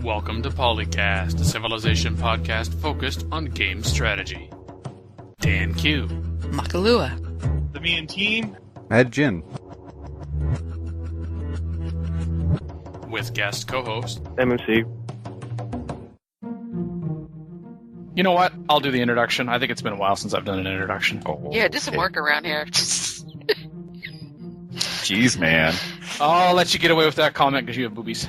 Welcome to PolyCast, a civilization podcast focused on game strategy. Dan Q. Makalua. The Me and Team. Ed Jin. With guest co-host MMC. You know what? I'll do the introduction. I think it's been a while since I've done an introduction. Oh, Yeah, do some work around here. Jeez, man. I'll let you get away with that comment because you have boobies.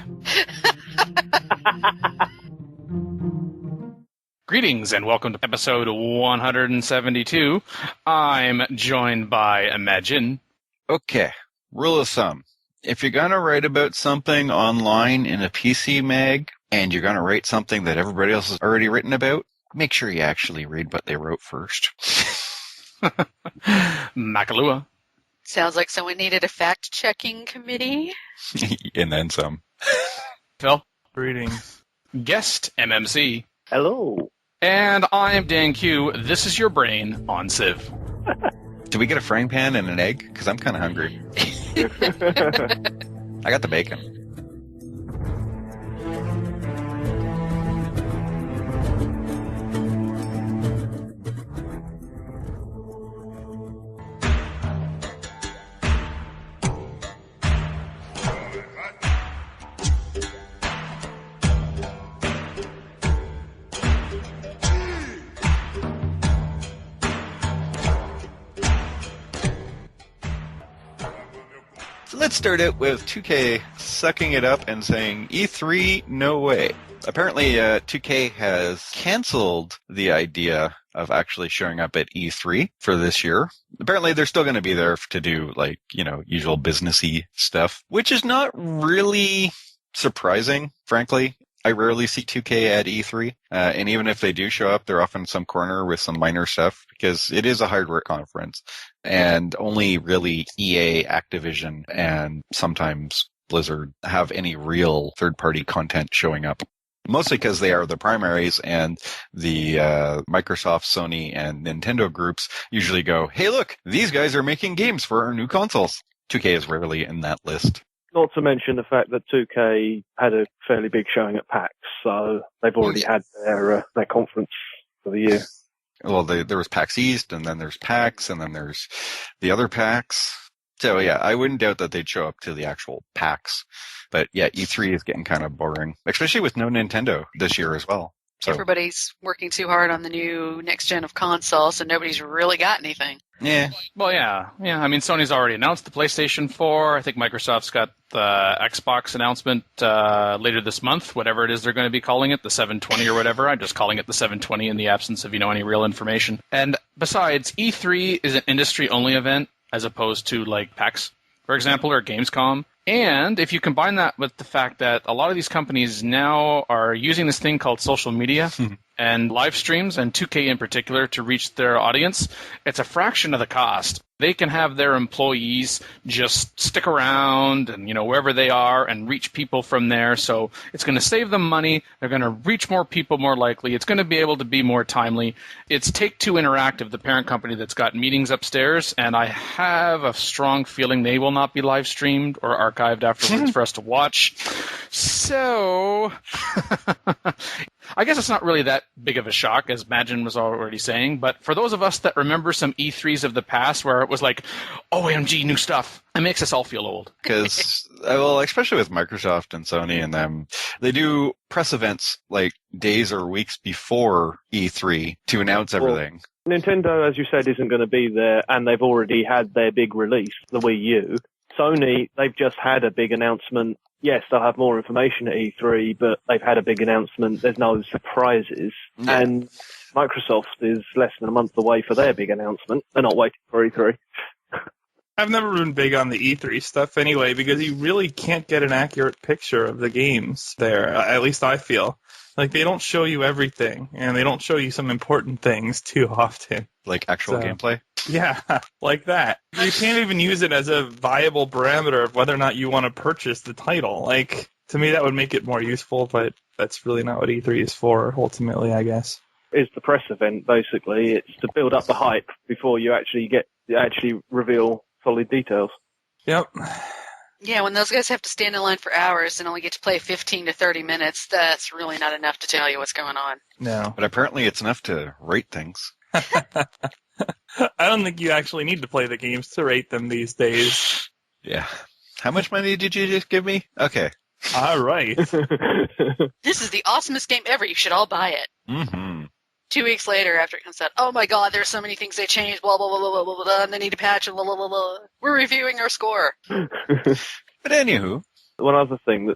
Greetings and welcome to episode 172. I'm joined by Imagine. Okay, rule of thumb. If you're going to write about something online in a PC mag, and you're going to write something that everybody else has already written about, make sure you actually read what they wrote first. Makalua. Sounds like someone needed a fact-checking committee. And then some. Phil. Greetings. Guest MMC. Hello. And I'm Dan Q. This is your brain on Civ. Do we get a frying pan and an egg? Because I'm kind of hungry. I got the bacon. Let's start out with 2K sucking it up and saying, E3, no way. Apparently, 2K has canceled the idea of actually showing up at E3 for this year. Apparently, they're still going to be there to do, usual businessy stuff, which is not really surprising, frankly. I rarely see 2K at E3, and even if they do show up, they're often in some corner with some minor stuff, because it is a hardware conference, and only really EA, Activision, and sometimes Blizzard have any real third-party content showing up. Mostly because they are the primaries, and the Microsoft, Sony, and Nintendo groups usually go, hey look, these guys are making games for our new consoles. 2K is rarely in that list. Not to mention the fact that 2K had a fairly big showing at PAX, so they've already had their conference for the year. Well, there was PAX East, and then there's PAX, and then there's the other PAX. So yeah, I wouldn't doubt that they'd show up to the actual PAX. But yeah, E3 is getting kind of boring, especially with no Nintendo this year as well. So Everybody's working too hard on the new next gen of consoles, so nobody's really got anything. yeah, Well, yeah. I mean, Sony's already announced the PlayStation 4. I think Microsoft's got the Xbox announcement later this month, whatever it is they're going to be calling it, the 720 or whatever. I'm just calling it the 720 in the absence of, any real information. And besides, E3 is an industry-only event as opposed to, PAX, for example, or Gamescom. And if you combine that with the fact that a lot of these companies now are using this thing called social media and live streams, and 2K in particular, to reach their audience, it's a fraction of the cost. They can have their employees just stick around and, wherever they are and reach people from there. So it's going to save them money. They're going to reach more people more likely. It's going to be able to be more timely. It's Take-Two Interactive, the parent company that's got meetings upstairs, and I have a strong feeling they will not be live streamed or archived afterwards for us to watch. So I guess it's not really that big of a shock, as Magin was already saying, but for those of us that remember some E3s of the past where it was like, OMG, new stuff, it makes us all feel old. because, especially with Microsoft and Sony and them, they do press events days or weeks before E3 to announce everything. Nintendo, as you said, isn't going to be there, and they've already had their big release, the Wii U. Sony, they've just had a big announcement. Yes, they'll have more information at E3, but they've had a big announcement. There's no surprises. Yeah. And Microsoft is less than a month away for their big announcement. They're not waiting for E3. I've never been big on the E3 stuff anyway, because you really can't get an accurate picture of the games there. At least I feel. They don't show you everything, and they don't show you some important things too often. Like actual gameplay? Yeah, like that. You can't even use it as a viable parameter of whether or not you want to purchase the title. To me, that would make it more useful, but that's really not what E3 is for, ultimately, I guess. It's the press event, basically. It's to build up the hype before you actually reveal solid details. Yep. Yeah, when those guys have to stand in line for hours and only get to play 15 to 30 minutes, that's really not enough to tell you what's going on. No. But apparently it's enough to rate things. I don't think you actually need to play the games to rate them these days. Yeah. How much money did you just give me? Okay. All right. This is the awesomest game ever. You should all buy it. Mm-hmm. 2 weeks later, after it comes out, oh my god, there's so many things they changed, blah, blah, blah, blah, blah, blah, blah, and they need to patch it, blah, blah, blah, blah. We're reviewing our score. But anywho. One other thing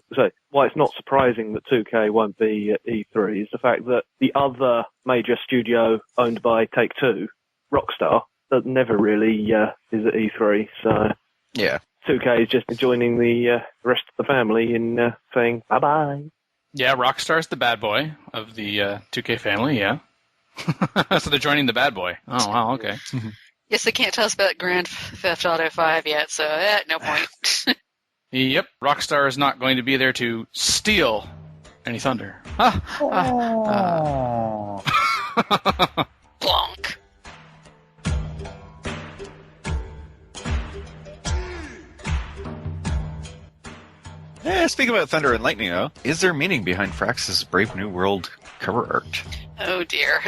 why it's not surprising that 2K won't be at E3 is the fact that the other major studio owned by Take-Two, Rockstar, that never really is at E3. So Yeah. 2K is just joining the rest of the family in saying bye-bye. Yeah, Rockstar's the bad boy of the 2K family, yeah. So they're joining the bad boy. Oh, wow, okay. Yes, they can't tell us about Grand Theft Auto 5 yet, so no point. Yep, Rockstar is not going to be there to steal any thunder. Plonk. Speaking about Thunder and Lightning, though, is there meaning behind Frax's Brave New World cover art? Oh, dear.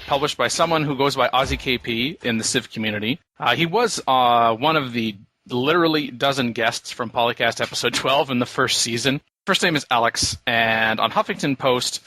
Published by someone who goes by Aussie KP in the Civ community. He was one of the literally dozen guests from PolyCast episode 12 in the first season. First name is Alex, and on Huffington Post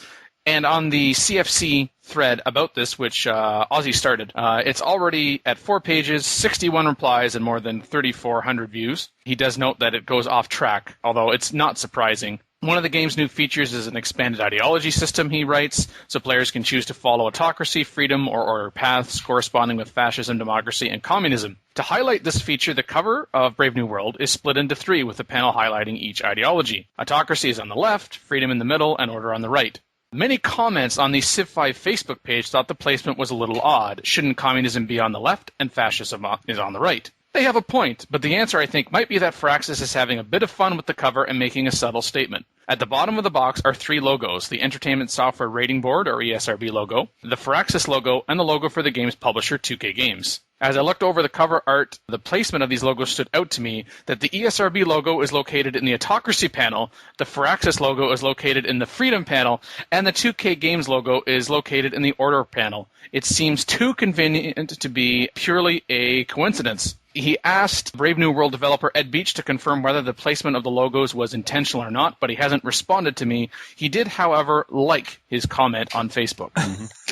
and on the CFC thread about this, which Aussie started, it's already at 4 pages, 61 replies, and more than 3,400 views. He does note that it goes off track, although it's not surprising. One of the game's new features is an expanded ideology system, he writes, so players can choose to follow autocracy, freedom, or order paths corresponding with fascism, democracy, and communism. To highlight this feature, the cover of Brave New World is split into 3, with a panel highlighting each ideology. Autocracy is on the left, freedom in the middle, and order on the right. Many comments on the Civ 5 Facebook page thought the placement was a little odd. Shouldn't communism be on the left and fascism is on the right? They have a point, but the answer, I think, might be that Firaxis is having a bit of fun with the cover and making a subtle statement. At the bottom of the box are 3 logos, the Entertainment Software Rating Board, or ESRB logo, the Firaxis logo, and the logo for the game's publisher, 2K Games. As I looked over the cover art, the placement of these logos stood out to me that the ESRB logo is located in the Autocracy panel, the Firaxis logo is located in the Freedom panel, and the 2K Games logo is located in the Order panel. It seems too convenient to be purely a coincidence. He asked Brave New World developer Ed Beach to confirm whether the placement of the logos was intentional or not, but he hasn't responded to me. He did, however, like his comment on Facebook. That's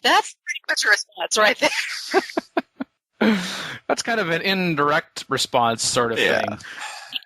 pretty much a response right there. That's kind of an indirect response sort of thing. You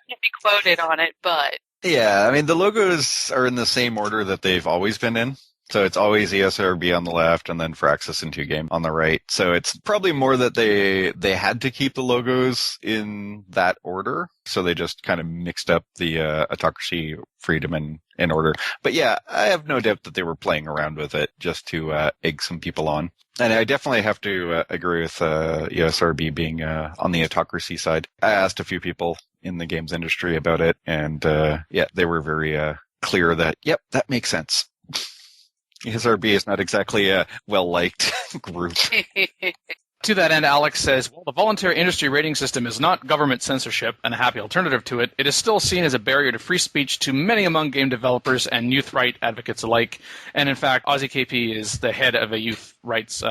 can't be quoted on it, but... Yeah, I mean, the logos are in the same order that they've always been in. So it's always ESRB on the left and then Firaxis and 2Game on the right. So it's probably more that they had to keep the logos in that order. So they just kind of mixed up the Autocracy, Freedom, and Order. But yeah, I have no doubt that they were playing around with it just to egg some people on. And I definitely have to agree with ESRB being on the Autocracy side. I asked a few people in the games industry about it, and they were very clear that, yep, that makes sense. ESRB is not exactly a well-liked group. To that end, Alex says, while the voluntary industry rating system is not government censorship and a happy alternative to it, it is still seen as a barrier to free speech to many among game developers and youth right advocates alike. And in fact, Aussie KP is the head of a youth rights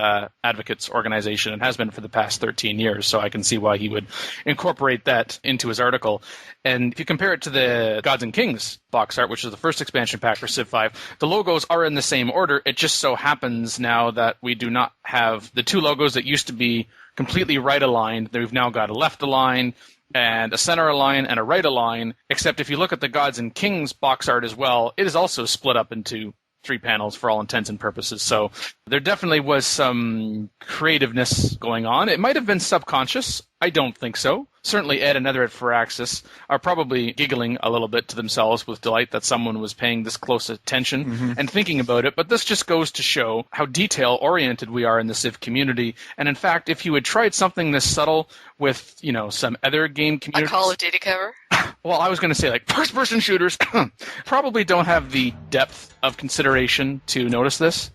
advocates organization and has been for the past 13 years, so I can see why he would incorporate that into his article. And if you compare it to the Gods and Kings box art, which is the first expansion pack for Civ 5, the logos are in the same order. It just so happens now that we do not have the 2 logos that used to be completely right aligned. We've now got a left align and a center align and a right align, except if you look at the Gods and Kings box art as well, it is also split up into 3 panels for all intents and purposes. So there definitely was some creativeness going on. It might have been subconscious. I don't think so. Certainly Ed and Nether at Firaxis are probably giggling a little bit to themselves with delight that someone was paying this close attention and thinking about it, but this just goes to show how detail-oriented we are in the Civ community. And in fact, if you had tried something this subtle with, some other game communities... A Call of Duty cover? Well, I was going to say, first-person shooters probably don't have the depth of consideration to notice this.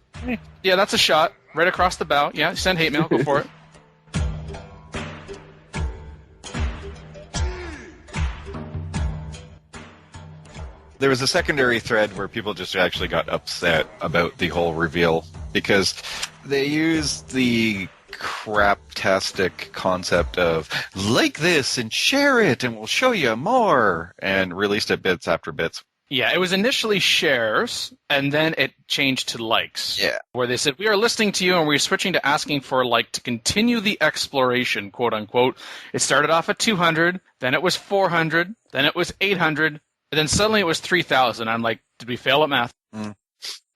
Yeah, that's a shot right across the bow. Yeah, send hate mail. Go for it. There was a secondary thread where people just actually got upset about the whole reveal because they used the craptastic concept of like this and share it and we'll show you more and released it bits after bits. Yeah, it was initially shares, and then it changed to likes. Yeah. Where they said, we are listening to you, and we're switching to asking for a like to continue the exploration, quote unquote. It started off at 200, then it was 400, then it was 800, and then suddenly it was 3,000. I'm like, did we fail at math? Mm.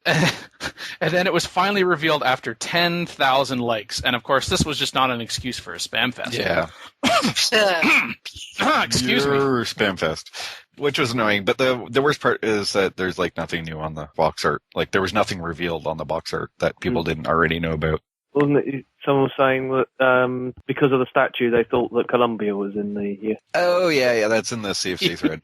And then it was finally revealed after 10,000 likes. And of course, this was just not an excuse for a spam fest. Yeah. Excuse me. Spam fest. Which was annoying, but the worst part is that there's like nothing new on the box art. Like there was nothing revealed on the box art that people didn't already know about. Wasn't it? Someone was saying that because of the statue, they thought that Colombia was in the. Yeah. Oh yeah, that's in the CFC thread.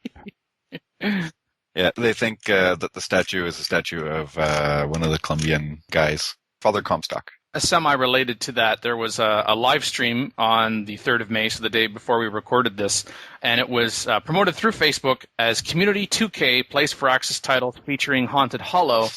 Yeah, they think that the statue is a statue of one of the Colombian guys, Father Comstock. Semi-related to that, there was a live stream on the 3rd of May, so the day before we recorded this, and it was promoted through Facebook as Community 2K Place for Access titles featuring Haunted Hollow.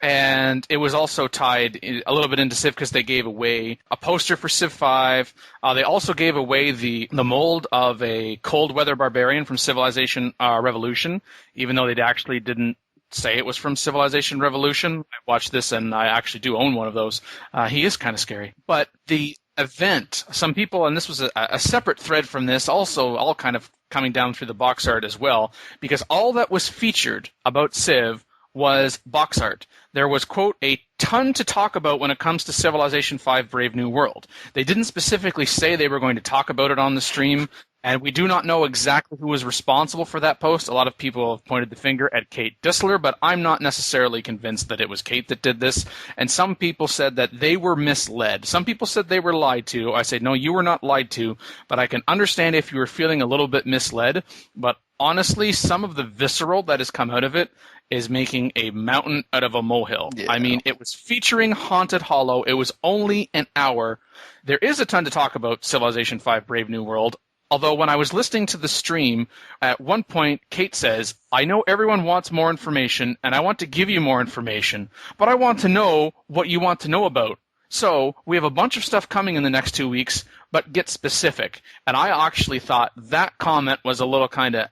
And it was also tied a little bit into Civ because they gave away a poster for Civ 5. They also gave away the mold of a cold weather barbarian from Civilization Revolution, even though they actually didn't say it was from Civilization Revolution. I watched this and I actually do own one of those. He is kind of scary. But the event, some people, and this was a separate thread from this, also all kind of coming down through the box art as well, because all that was featured about Civ was box art. There was, quote, a ton to talk about when it comes to Civilization 5 Brave New World. They didn't specifically say they were going to talk about it on the stream, and we do not know exactly who was responsible for that post. A lot of people have pointed the finger at Kate Dissler, but I'm not necessarily convinced that it was Kate that did this. And some people said that they were misled. Some people said they were lied to. I said, no, you were not lied to, but I can understand if you were feeling a little bit misled. But honestly, some of the visceral that has come out of it is making a mountain out of a molehill. Yeah. I mean, it was featuring Haunted Hollow. It was only an hour. There is a ton to talk about Civilization 5 Brave New World. Although when I was listening to the stream, at one point, Kate says, I know everyone wants more information, and I want to give you more information, but I want to know what you want to know about. So we have a bunch of stuff coming in the next 2 weeks, but get specific. And I actually thought that comment was a little kind of,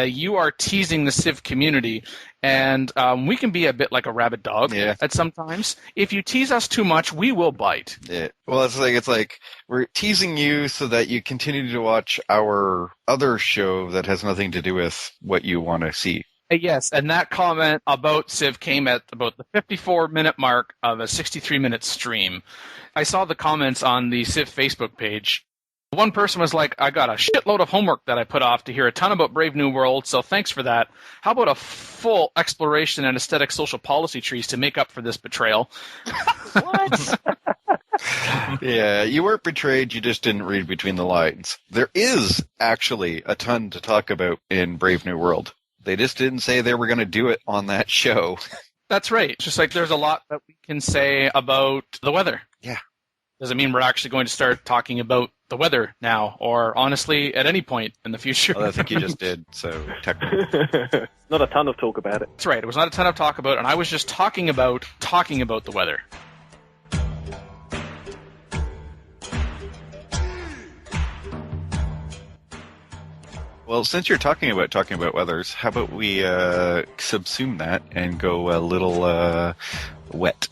you are teasing the Civ community. And we can be a bit like a rabid dog at sometimes. If you tease us too much, we will bite. Yeah. Well, it's like we're teasing you so that you continue to watch our other show that has nothing to do with what you want to see. Yes, and that comment about Civ came at about the 54-minute mark of a 63-minute stream. I saw the comments on the Civ Facebook page. One person was like, I got a shitload of homework that I put off to hear a ton about Brave New World, so thanks for that. How about a full exploration and aesthetic social policy trees to make up for this betrayal? What? Yeah, you weren't betrayed, you just didn't read between the lines. There is actually a ton to talk about in Brave New World. They just didn't say they were going to do it on that show. That's right. It's just like there's a lot that we can say about the weather. Yeah. Doesn't mean we're actually going to start talking about the weather now, or honestly, at any point in the future. Well, I think you just did, so technically. Not a ton of talk about it. That's right. It was not a ton of talk about it, and I was just talking about the weather. Well, since you're talking about weathers, how about we subsume that and go a little wet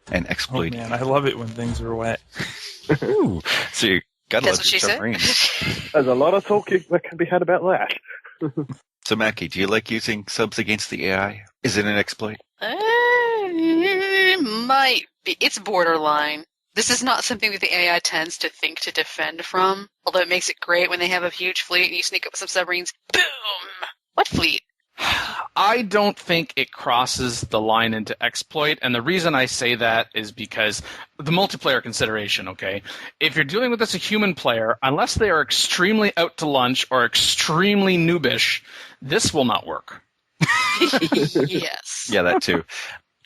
and exploit? Oh man, I love it when things are wet. Ooh, so you gotta That's love what she your said. submarine. There's a lot of talk that can be had about that. So, Mackie, do you like using subs against the AI? Is it an exploit? Might be. It's borderline. This is not something that the AI tends to think to defend from, although it makes it great when they have a huge fleet and you sneak up with some submarines. Boom! What fleet? I don't think it crosses the line into exploit, and the reason I say that is because the multiplayer consideration, okay? If you're dealing with this a human player, unless they are extremely out to lunch or extremely noobish, this will not work. Yes. Yeah, that too.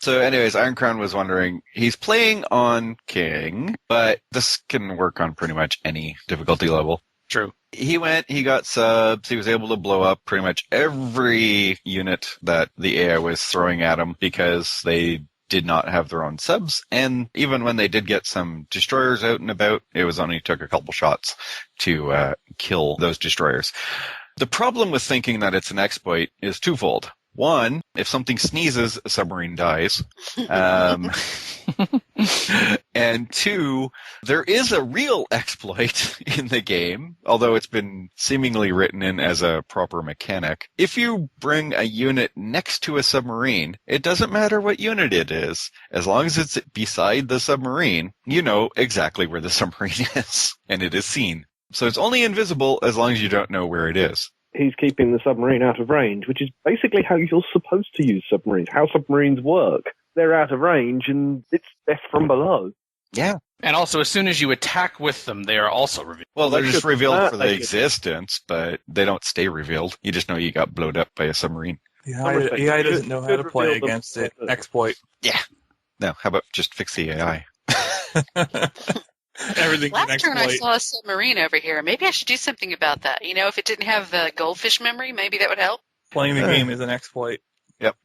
So anyways, Iron Crown was wondering, he's playing on King, but this can work on pretty much any difficulty level. True. He went, he got subs, he was able to blow up pretty much every unit that the AI was throwing at him because they did not have their own subs. And even when they did get some destroyers out and about, it was only took a couple shots to kill those destroyers. The problem with thinking that it's an exploit is twofold. One, if something sneezes, a submarine dies. And two, there is a real exploit in the game, although it's been seemingly written in as a proper mechanic. If you bring a unit next to a submarine, it doesn't matter what unit it is. As long as it's beside the submarine, you know exactly where the submarine is, and it is seen. So it's only invisible as long as you don't know where it is. He's keeping the submarine out of range, which is basically how you're supposed to use submarines, how submarines work. They're out of range, and it's death from below. Yeah. And also, as soon as you attack with them, they are also revealed. Well, they're just revealed for the they existence, but they don't stay revealed. You just know you got blowed up by a submarine. The AI doesn't know how to play against it. Exploit. Yeah. Now, how about just fix the AI? Everything can Last turn I exploit. saw a submarine over here. Maybe I should do something about that. You know, if it didn't have the goldfish memory, maybe that would help. Playing the game is an exploit. Yep.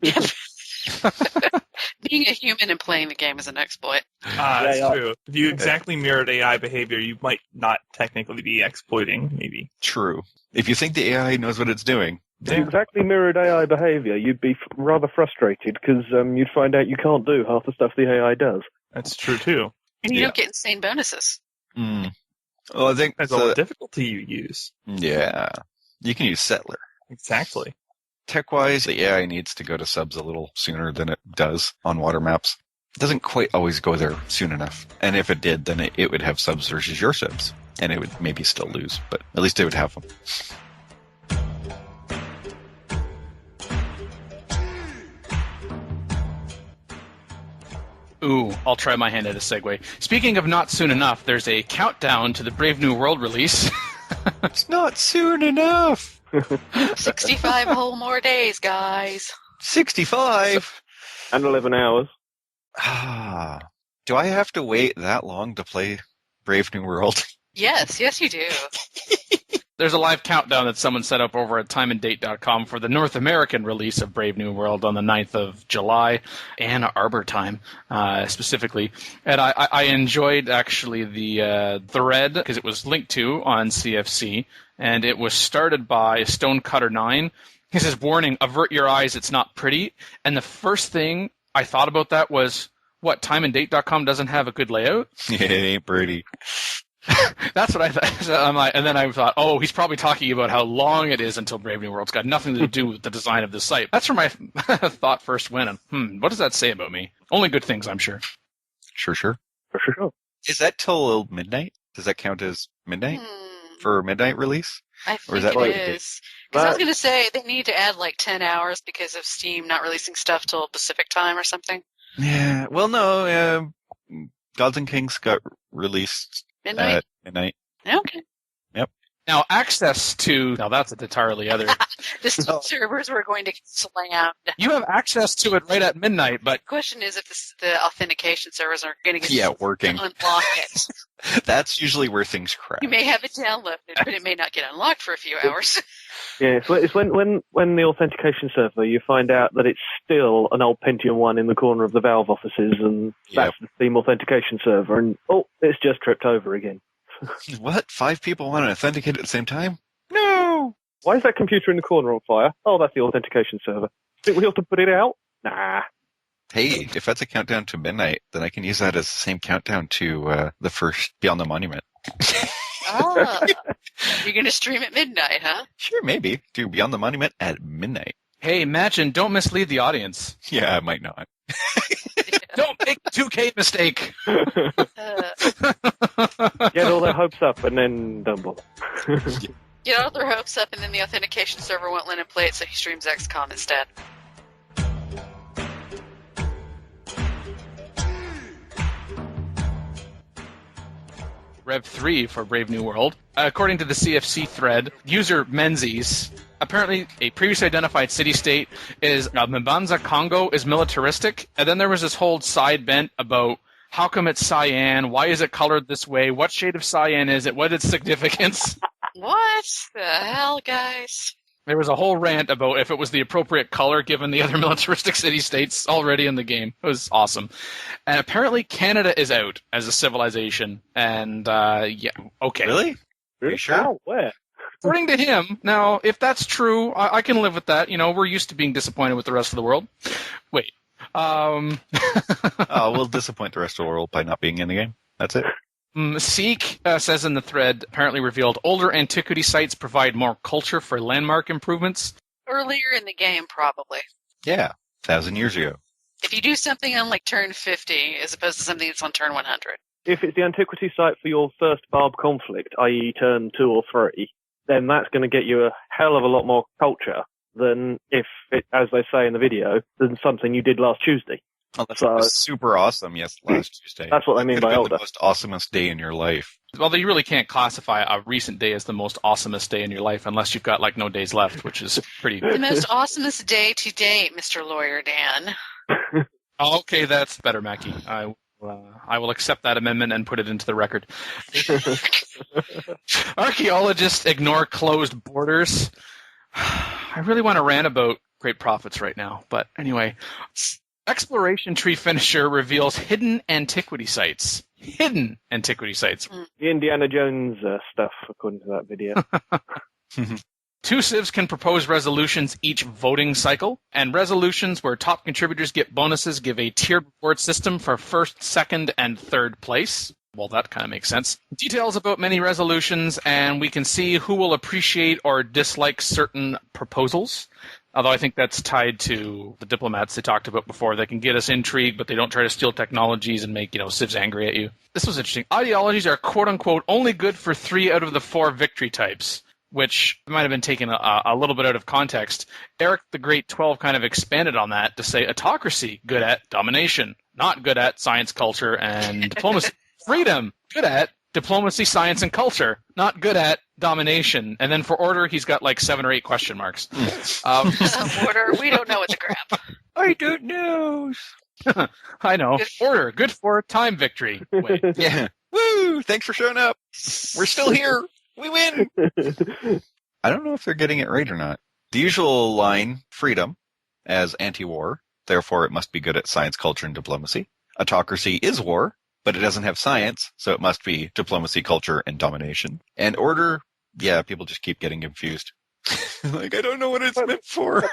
Being a human and playing the game is an exploit. That's Yeah. true. If you exactly mirrored AI behavior, you might not technically be exploiting, maybe. True. If you think the AI knows what it's doing, If you exactly mirrored AI behavior, you'd be rather frustrated because you'd find out you can't do half the stuff the AI does. That's true, too. And you Yeah. don't get insane bonuses. well, I think Depends on what difficulty you use. yeah, you can use Settler. Exactly. Tech-wise, the AI needs to go to subs a little sooner than it does on water maps. It doesn't quite always go there soon enough. And if it did, then it would have subs versus your subs. And it would maybe still lose, but at least it would have them. Ooh, I'll try my hand at a segue. Speaking of not soon enough, there's a countdown to the Brave New World release. It's not soon enough! 65 whole more days, guys. 65! And 11 hours. Ah, do I have to wait that long to play Brave New World? Yes, you do. There's a live countdown that someone set up over at timeanddate.com for the North American release of Brave New World on the 9th of July, Ann Arbor time, specifically. And I enjoyed, actually, the thread, because it was linked to on CFC, and it was started by Stonecutter9. He says, warning, avert your eyes, it's not pretty. And the first thing I thought about that was, what, timeanddate.com doesn't have a good layout? It ain't pretty. That's what I thought. So I'm like, and then I thought, oh, he's probably talking about how long it is until Brave New World's got nothing to do with the design of the site. That's where my thought first went. And, what does that say about me? Only good things, I'm sure. Sure. For sure. Is that till midnight? Does that count as midnight for midnight release? I Or is think that it like- is. Because I was going to say they need to add like 10 hours because of Steam not releasing stuff till Pacific time or something. Yeah. Well, no. Gods and Kings got released Midnight? at midnight. Okay. Now, access to... Now, that's an entirely other... The Steam servers were going to get slammed. You have access to it right at midnight, but The question is if the authentication servers are going to get Yeah, working. unlock it. That's usually where things crash. You may have it downloaded, but it may not get unlocked for a few hours. Yeah, it's when the authentication server, you find out that it's still an old Pentium 1 in the corner of the Valve offices, and that's the Steam authentication server, and it's just tripped over again. What? 5 people want to authenticate at the same time? No! Why is that computer in the corner on fire? Oh, that's the authentication server. Think we ought to put it out? Nah. Hey, if that's a countdown to midnight, then I can use that as the same countdown to the first Beyond the Monument. Ah, you're going to stream at midnight, huh? Sure, maybe. Do Beyond the Monument at midnight. hey, imagine, don't mislead the audience. Yeah, I might not. Don't make the 2K mistake. Get all their hopes up and then don't bother. Get all their hopes up, and then the authentication server won't let him play it, so he streams XCOM instead. Rev 3 for Brave New World. According to the CFC thread, user Menzies, apparently a previously identified city-state is Mbanza Congo is militaristic, and then there was this whole side bent about how come it's cyan, why is it colored this way, what shade of cyan is it, what is its significance? What the hell, guys? There was a whole rant about if it was the appropriate color given the other militaristic city-states already in the game. It was awesome. And apparently Canada is out as a civilization. And, yeah, okay. Really? Are you sure? How? Where? According to him, now, if that's true, I can live with that. You know, we're used to being disappointed with the rest of the world. Wait. Oh, we'll disappoint the rest of the world by not being in the game. That's it. Seek says in the thread, apparently revealed, older antiquity sites provide more culture for landmark improvements. Earlier in the game, probably. Yeah, 1,000 years ago. If you do something on like turn 50 as opposed to something that's on turn 100. If it's the antiquity site for your first Barb conflict, i.e. turn 2 or 3, then that's going to get you a hell of a lot more culture than if, it, as they say in the video, than something you did last Tuesday. Oh, that's super awesome, yes, last Tuesday. That's what I mean by older. The most awesomest day in your life. Well, you really can't classify a recent day as the most awesomest day in your life unless you've got, like, no days left, which is pretty... The most awesomest day to date, Mr. Lawyer Dan. Okay, that's better, Mackie. I will accept that amendment and put it into the record. Archaeologists ignore closed borders. I really want to rant about great profits right now, but anyway... Exploration Tree Finisher reveals hidden antiquity sites. Hidden antiquity sites. The Indiana Jones stuff, according to that video. 2 civs can propose resolutions each voting cycle, and resolutions where top contributors get bonuses give a tiered reward system for first, second, and third place. Well, that kind of makes sense. Details about many resolutions, and we can see who will appreciate or dislike certain proposals. Although I think that's tied to the diplomats they talked about before. They can get us intrigued, but they don't try to steal technologies and make, civs angry at you. This was interesting. Ideologies are quote-unquote only good for 3 out of the 4 victory types, which might have been taken a little bit out of context. Eric the Great 12 kind of expanded on that to say autocracy, good at domination, not good at science, culture, and diplomacy. Freedom, good at diplomacy, science, and culture, not good at domination. And then for order, he's got like 7 or 8 question marks. Order, we don't know what the crap. I don't know. I know. Order, good for time victory. Wait. Yeah. Woo! Thanks for showing up. We're still here. We win. I don't know if they're getting it right or not. The usual line, freedom, as anti-war, therefore it must be good at science, culture, and diplomacy. Autocracy is war, but it doesn't have science, so it must be diplomacy, culture, and domination. And order, yeah, people just keep getting confused. Like, I don't know what it's meant for.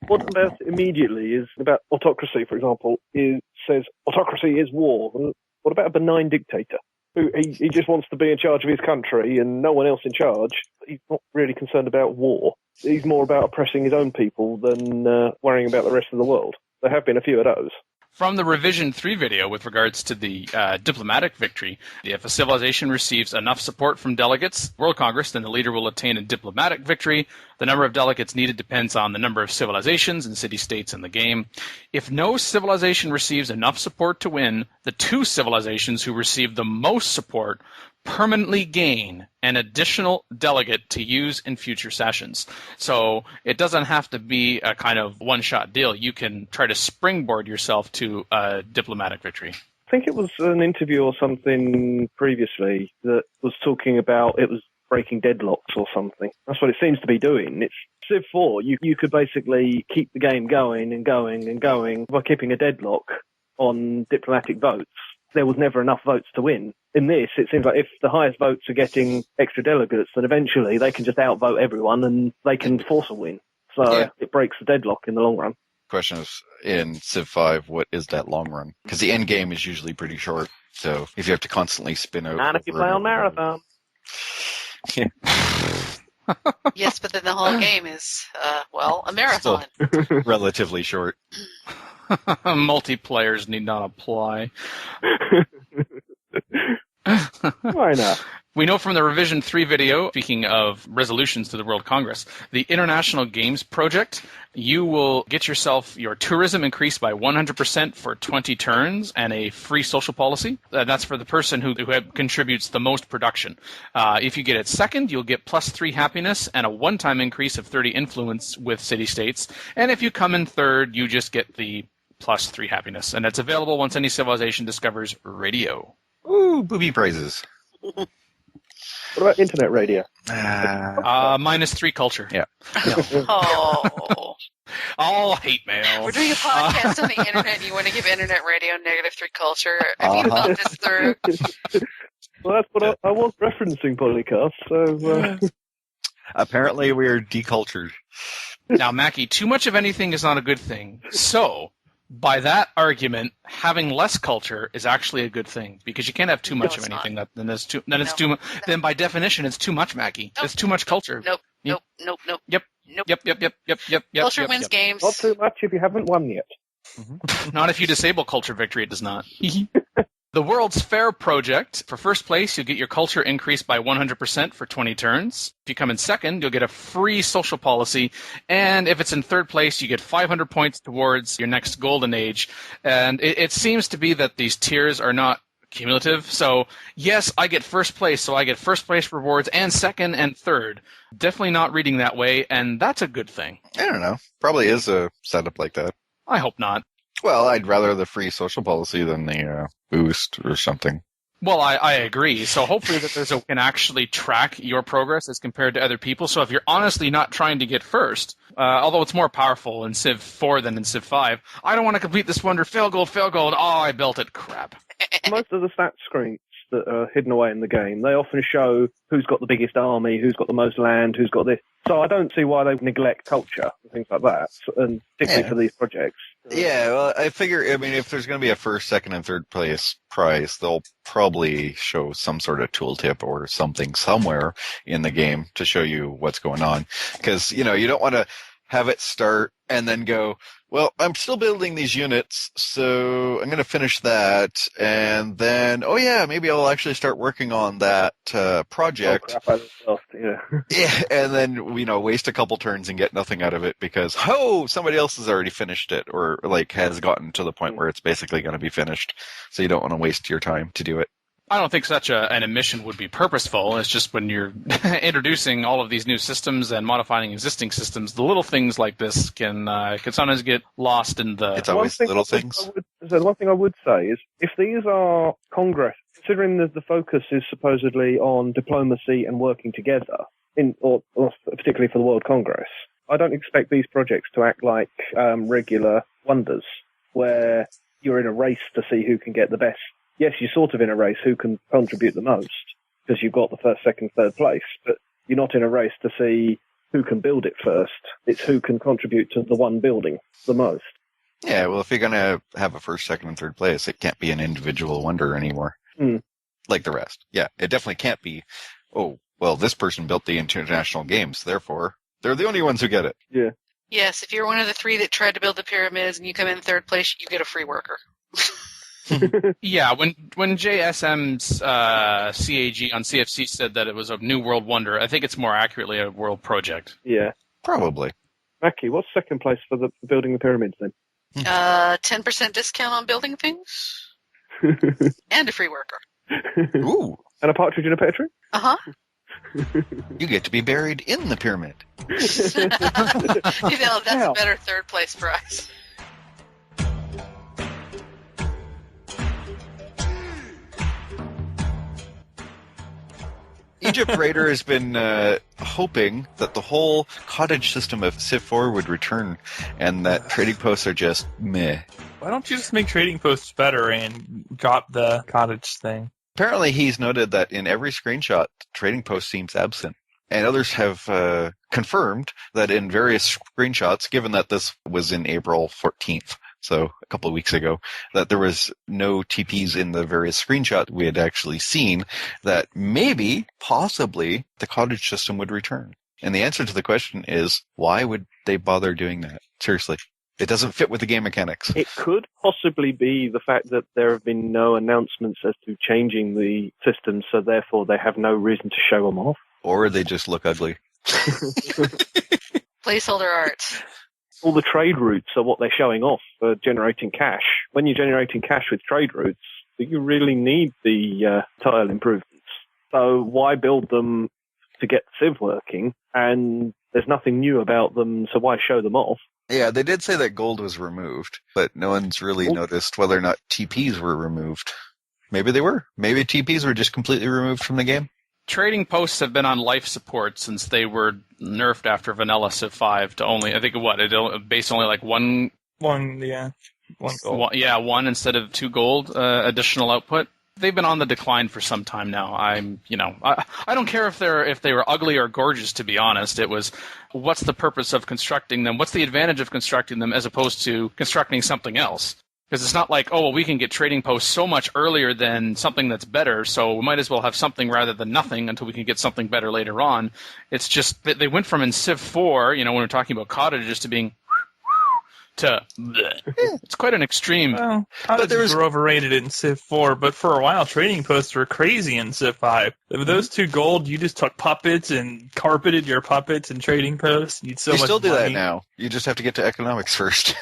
What's about immediately is about autocracy, for example, says autocracy is war. What about a benign dictator? He just wants to be in charge of his country and no one else in charge. He's not really concerned about war. He's more about oppressing his own people than worrying about the rest of the world. There have been a few of those. From the Revision 3 video with regards to the diplomatic victory, if a civilization receives enough support from delegates, World Congress, then the leader will attain a diplomatic victory. The number of delegates needed depends on the number of civilizations and city-states in the game. If no civilization receives enough support to win, the 2 civilizations who receive the most support permanently gain an additional delegate to use in future sessions. So it doesn't have to be a kind of one-shot deal. You can try to springboard yourself to a diplomatic victory. I think it was an interview or something previously that was talking about it was breaking deadlocks or something. That's what it seems to be doing. It's Civ 4. You could basically keep the game going and going and going by keeping a deadlock on diplomatic votes. There was never enough votes to win. In this, it seems like if the highest votes are getting extra delegates, then eventually they can just outvote everyone and they can force a win. So It breaks the deadlock in the long run. Question is, in Civ 5, what is that long run? Because the end game is usually pretty short. So if you have to constantly spin out... And if you play on Marathon. Yeah. Yes, but then the whole game is, a marathon. Still relatively short. Multiplayers need not apply. Why not? We know from the Revision 3 video, speaking of resolutions to the World Congress, the International Games Project, you will get yourself your tourism increased by 100% for 20 turns and a free social policy. That's for the person who contributes the most production. If you get it second, you'll get +3 happiness and a one-time increase of 30 influence with city-states. And if you come in third, you just get the +3 happiness. And it's available once any civilization discovers radio. Ooh, booby prizes. What about internet radio? -3 culture. Yeah. Oh. All hate mail. We're doing a podcast on the internet and you want to give internet radio -3 culture. Have you thought this through? Well, that's what I was referencing, PolyCast. So Apparently, we're decultured. Now, Mackie, too much of anything is not a good thing. So, by that argument, having less culture is actually a good thing because you can't have too much of anything. Then by definition, it's too much, Mackie. Nope. It's too much culture. Nope. Yep. Yep. Culture wins games. not too much if you haven't won yet. Not if you disable culture victory, it does not. The World's Fair project. For first place, you'll get your culture increased by 100% for 20 turns. If you come in second, you'll get a free social policy. And if it's in third place, you get 500 points towards your next golden age. And it seems to be that these tiers are not cumulative. So, yes, I get first place. So I get first place rewards and second and third. Definitely not reading that way. And that's a good thing. I don't know. Probably is a setup like that. I hope not. Well, I'd rather the free social policy than the boost or something. Well, I agree. So hopefully that can actually track your progress as compared to other people. So if you're honestly not trying to get first, although it's more powerful in Civ 4 than in Civ 5, I don't want to complete this wonder, fail gold, oh, I built it, crap. Most of the stat screens that are hidden away in the game, they often show who's got the biggest army, who's got the most land, who's got this. So I don't see why they neglect culture and things like that, and particularly for these projects. Yeah, well, I figure, if there's going to be a first, second, and third place prize, they'll probably show some sort of tooltip or something somewhere in the game to show you what's going on. Because, you don't want to have it start and then go, well, I'm still building these units, so I'm going to finish that, and then, oh yeah, maybe I'll actually start working on that project. Oh, crap, I lost, yeah. Yeah, and then, waste a couple turns and get nothing out of it because, somebody else has already finished it, or, has gotten to the point where it's basically going to be finished, so you don't want to waste your time to do it. I don't think such an omission would be purposeful. It's just when you're introducing all of these new systems and modifying existing systems, the little things like this can sometimes get lost in the... It's always little things. The one thing I would say is, if these are Congress, considering that the focus is supposedly on diplomacy and working together, or particularly for the World Congress, I don't expect these projects to act like regular wonders, where you're in a race to see who can get the best. Yes, you're sort of in a race who can contribute the most, because you've got the first, second, third place, but you're not in a race to see who can build it first. It's who can contribute to the one building the most. Yeah, well, if you're going to have a first, second, and third place, it can't be an individual wonder anymore. Like the rest. Yeah, it definitely can't be, this person built the international games, therefore they're the only ones who get it. Yeah. Yes, if you're one of the three that tried to build the pyramids and you come in third place, you get a free worker. Yeah, when JSM's CAG on CFC said that it was a new world wonder, I think it's more accurately a world project. Yeah. Probably. Mackie, what's second place for building the pyramids then? 10% discount on building things. And a free worker. Ooh. And a partridge in a pear tree? Uh-huh. You get to be buried in the pyramid. That's a better third place prize. Egypt Raider has been hoping that the whole cottage system of Civ 4 would return, and that trading posts are just meh. Why don't you just make trading posts better and drop the cottage thing? Apparently he's noted that in every screenshot, trading post seems absent. And others have confirmed that in various screenshots, given that this was in April 14th, so a couple of weeks ago, that there was no TPs in the various screenshots we had actually seen, that maybe, possibly, the cottage system would return. And the answer to the question is, why would they bother doing that? Seriously. It doesn't fit with the game mechanics. It could possibly be the fact that there have been no announcements as to changing the system, so therefore they have no reason to show them off. Or they just look ugly. Placeholder art. All the trade routes are what they're showing off for generating cash. When you're generating cash with trade routes, you really need the tile improvements. So why build them to get Civ working? And there's nothing new about them, so why show them off? Yeah, they did say that gold was removed, but no one's really noticed whether or not TPs were removed. Maybe they were. Maybe TPs were just completely removed from the game. trading posts have been on life support since they were nerfed after Vanilla Civ 5 to only, I think, based only like one One gold. one instead of 2 gold additional output. They've been on the decline for some time now. I don't care if they were ugly or gorgeous, to be honest. It was, what's the purpose of constructing them? What's the advantage of constructing them as opposed to constructing something else? Because it's not like, oh, well, we can get trading posts so much earlier than something that's better, so we might as well have something rather than nothing until we can get something better later on. It's just that they went from in Civ 4, when we're talking about cottages, to being to bleh. It's quite an extreme. Well, cottages were overrated in Civ 4, but for a while, trading posts were crazy in Civ 5. With those 2 gold, you just took puppets and carpeted your puppets and trading posts. You'd so You much still do money. that now. You just have to get to economics first.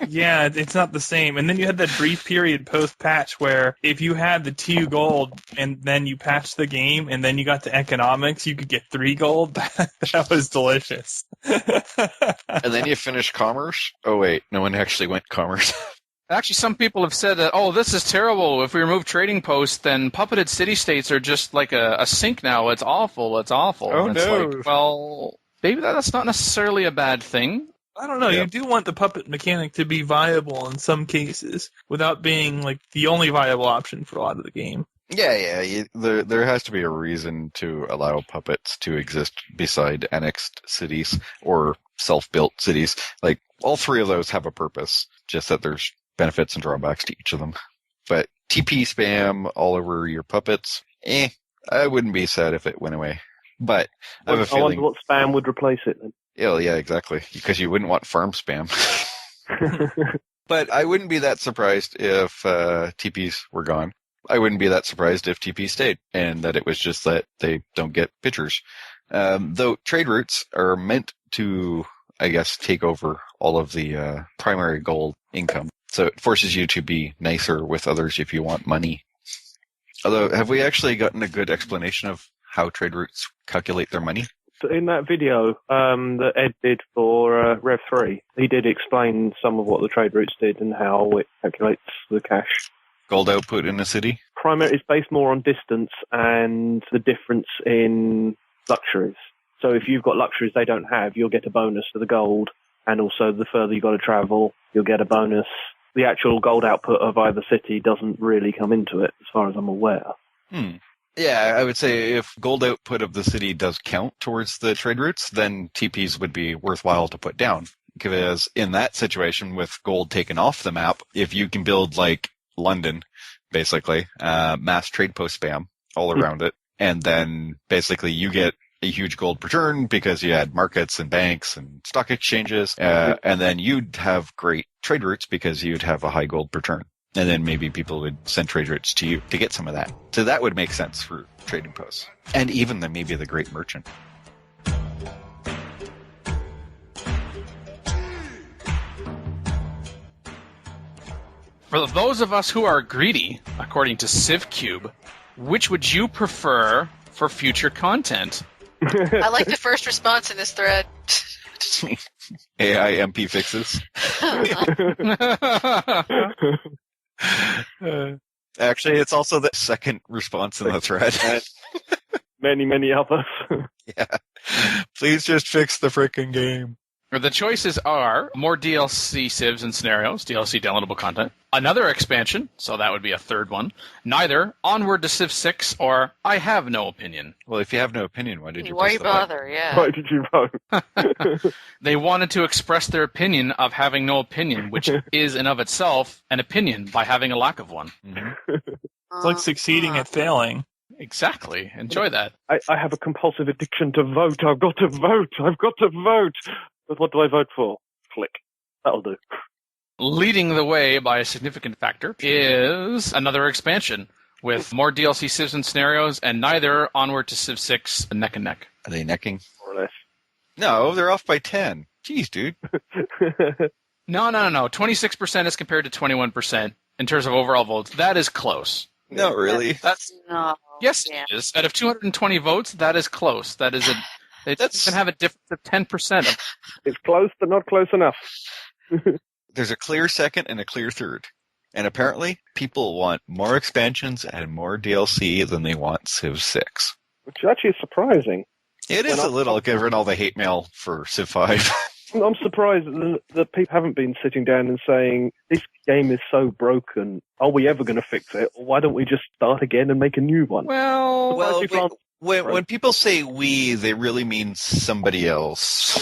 Yeah, it's not the same. And then you had that brief period post-patch where if you had the 2 gold and then you patched the game and then you got to economics, you could get 3 gold. That was delicious. And then you finish commerce. Oh wait, no one actually went commerce. Actually, some people have said that, oh, this is terrible. If we remove trading posts, then puppeted city-states are just like a sink now. It's awful. It's awful. Oh, and it's no. like, well, maybe that's not necessarily a bad thing. I don't know. Yeah. You do want the puppet mechanic to be viable in some cases without being like the only viable option for a lot of the game. Yeah. There has to be a reason to allow puppets to exist beside annexed cities or self-built cities. Like, all 3 of those have a purpose, just that there's benefits and drawbacks to each of them. But TP spam all over your puppets, I wouldn't be sad if it went away. But I have a I feeling... wonder what spam would replace it then. Yeah, exactly. Because you wouldn't want farm spam. But I wouldn't be that surprised if TPs were gone. I wouldn't be that surprised if TP stayed, and that it was just that they don't get pictures. Though trade routes are meant to, I guess, take over all of the primary gold income. So it forces you to be nicer with others if you want money. Although, have we actually gotten a good explanation of how trade routes calculate their money? So in that video that Ed did for Rev 3, he did explain some of what the trade routes did and how it calculates the cash. Gold output in a city? Primarily, it's based more on distance and the difference in luxuries. So if you've got luxuries they don't have, you'll get a bonus for the gold, and also the further you've got to travel, you'll get a bonus. The actual gold output of either city doesn't really come into it, as far as I'm aware. Yeah, I would say if gold output of the city does count towards the trade routes, then TPs would be worthwhile to put down. Because in that situation, with gold taken off the map, if you can build like London, basically, mass trade post spam all around it, and then basically you get a huge gold per turn because you had markets and banks and stock exchanges, and then you'd have great trade routes because you'd have a high gold per turn. And then maybe people would send trade routes to you to get some of that. So that would make sense for trading posts. And even maybe the great merchant. For those of us who are greedy, according to CivCube, which would you prefer for future content? I like the first response in this thread. AI MP fixes. Actually, it's also the second response in the thread. Many others. Yeah. Please just fix the frickin' game. The choices are more DLC civs and scenarios, DLC downloadable content, another expansion, so that would be a third one, neither, Onward to Civ 6, or I have no opinion. Well, if you have no opinion, why did you Why press the button? bother? Yeah. Why did you vote? They wanted to express their opinion of having no opinion, which is in of itself an opinion by having a lack of one. Mm-hmm. It's like succeeding at failing. Exactly. Enjoy that. I have a compulsive addiction to vote. I've got to vote. I've got to vote. But what do I vote for? Click. That'll do. Leading the way by a significant factor is another expansion with more DLC civs and scenarios, and neither Onward to Civ 6 neck and neck. Are they necking? More or less. No, they're off by 10. Jeez, dude. No. 26% as compared to 21% in terms of overall votes. That is close. No, really. That's No. yes, Yeah. it is. Out of 220 votes, that is close. That is a. It's going to have a difference of 10%. It's close, but not close enough. There's a clear second and a clear third. And apparently, people want more expansions and more DLC than they want Civ 6. which actually is surprising. It is a little, given all the hate mail for Civ 5. I'm surprised that people haven't been sitting down and saying, this game is so broken, are we ever going to fix it? Or why don't we just start again and make a new one? Well, When people say we, they really mean somebody else.